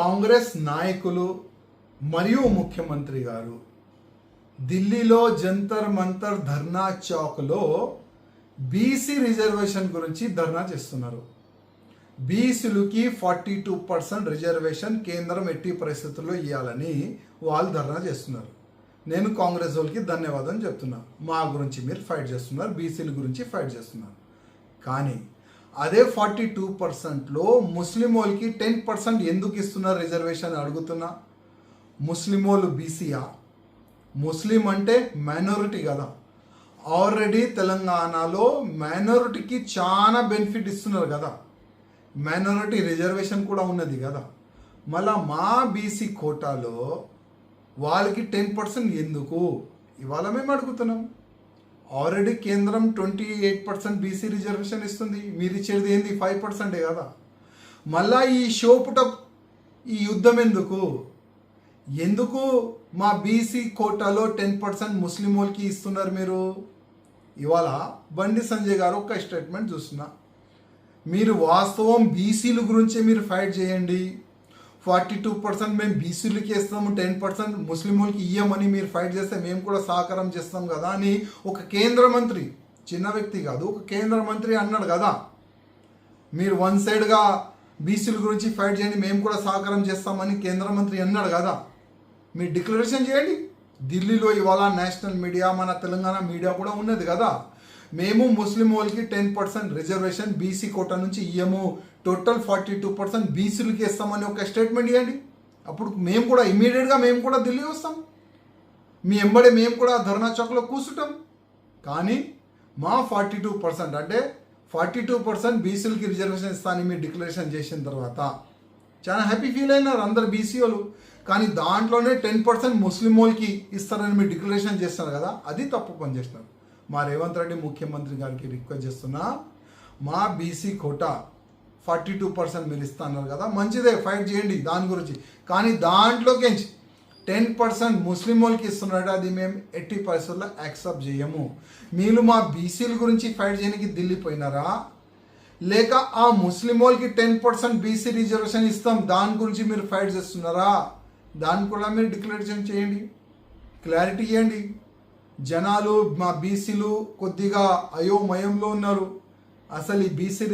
కాంగ్రెస్ నాయకులు మరియు ముఖ్యమంత్రి గారు ఢిల్లీలో జంతర్ మంతర్ ధర్నా చౌక్లో బీసీ రిజర్వేషన్ గురించి ధర్నా చేస్తున్నారు. బీసీలకి 42% రిజర్వేషన్ కేంద్రం ఎట్టి పరిస్థితుల్లో ఇవ్వాలని వాళ్ళు ధర్నా చేస్తున్నారు. నేను కాంగ్రెస్ వాళ్ళకి ధన్యవాదం చెప్తున్నా. మా గురించి మీరు ఫైట్ చేస్తున్నారు, బీసీల గురించి ఫైట్ చేస్తున్నారు. కానీ అదే 42%లో ముస్లిం వాళ్ళకి 10% ఎందుకు ఇస్తున్నారు రిజర్వేషన్ అడుగుతున్నా. ముస్లిం వాళ్ళు బీసీయా? ముస్లిం అంటే మైనారిటీ కదా. ఆల్రెడీ తెలంగాణలో మైనారిటీకి చాలా బెనిఫిట్ ఇస్తున్నారు కదా. మైనారిటీ రిజర్వేషన్ కూడా ఉన్నది కదా. మళ్ళా మా బీసీ కోటాలో వాళ్ళకి 10% ఎందుకు ఇవాళ మేము అడుగుతున్నాం. ఆల్రెడీ కేంద్రం 28% బీసీ రిజర్వేషన్ ఇస్తుంది. మీరు ఇచ్చేది ఏంది 5% కదా. మళ్ళా ఈ షోపుటప్ ఈ యుద్ధం ఎందుకు మా బీసీ కోటాలో 10% ముస్లిం వాళ్ళకి ఇస్తున్నారు మీరు? ఇవాళ బండి సంజయ్ గారు ఒక స్టేట్మెంట్ చూస్తున్నా. మీరు వాస్తవం బీసీల గురించే మీరు ఫైట్ చేయండి. 42% మేము బీసీలకి ఇస్తాము, 10% ముస్లిం వాళ్ళకి ఇయ్యమని మీరు ఫైట్ చేస్తే మేము కూడా సహకారం చేస్తాం కదా అని ఒక కేంద్ర మంత్రి, చిన్న వ్యక్తి కాదు, ఒక కేంద్ర మంత్రి అన్నాడు కదా. మీరు వన్ సైడ్గా బీసీల గురించి ఫైట్ చేయండి, మేము కూడా సహకారం చేస్తామని కేంద్ర మంత్రి అన్నాడు కదా. మీరు డిక్లరేషన్ చేయండి. ఢిల్లీలో ఇవాళ నేషనల్ మీడియా, మన తెలంగాణ మీడియా కూడా ఉన్నది కదా. మేము ముస్లిం వాళ్ళకి 10% రిజర్వేషన్ బీసీ కోటా నుంచి ఇయ్యము, టోటల్ 42% బీసీలకి ఇస్తామని ఒక స్టేట్మెంట్ ఇవ్వండి. అప్పుడు మేము కూడా ఇమీడియట్గా మేము కూడా ఢిల్లీ వస్తాం. మీ ఎంబడే మేము కూడా ధర్నా చౌక్లో కూర్చుంటాం. కానీ మా 42% అంటే 42% బీసీలకి రిజర్వేషన్ ఇస్తానని మీరు డిక్లరేషన్ చేసిన తర్వాత చాలా హ్యాపీ ఫీల్ అయినారు అందరు బీసీ వాళ్ళు. కానీ దాంట్లోనే 10% ముస్లిం వాళ్ళకి ఇస్తారని మీరు డిక్లరేషన్ చేస్తున్నారు కదా, అది తప్పు పని చేస్తున్నారు. మా రేవంత్ రెడ్డి ముఖ్యమంత్రి గారికి రిక్వెస్ట్ చేస్తున్నా, మా బీసీ కోటా 42% మీరు ఇస్తున్నారు కదా, మంచిదే, ఫైట్ చేయండి దాని గురించి. కానీ దాంట్లోకి 10% ముస్లిం వాళ్ళకి ఇస్తున్నాడు, అది మేము ఎట్టి పరిస్థితుల్లో యాక్సెప్ట్ చేయము. మీరు మా బీసీల గురించి ఫైట్ చేయడానికి ఢిల్లీ పోయినారా, లేక ఆ ముస్లిం వాళ్ళకి 10% బీసీ రిజర్వేషన్ ఇస్తాం దాని గురించి మీరు ఫైట్ చేస్తున్నారా? దాన్ని కూడా మీరు డిక్లరేషన్ చేయండి, క్లారిటీ ఇవ్వండి. జనాలు మా బీసీలు కొద్దిగా అయోమయంలో ఉన్నారు. అసలు ఈ బీసీ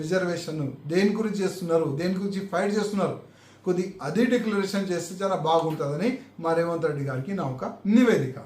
రిజర్వేషన్ దేని గురించి చేస్తున్నారు, దేని గురించి ఫైట్ చేస్తున్నారు, అది డిక్లరేషన్ చేస్తే చాలా బాగుంటుందని మా రేవంత్ రెడ్డి గారికి నా ఒక నివేదిక.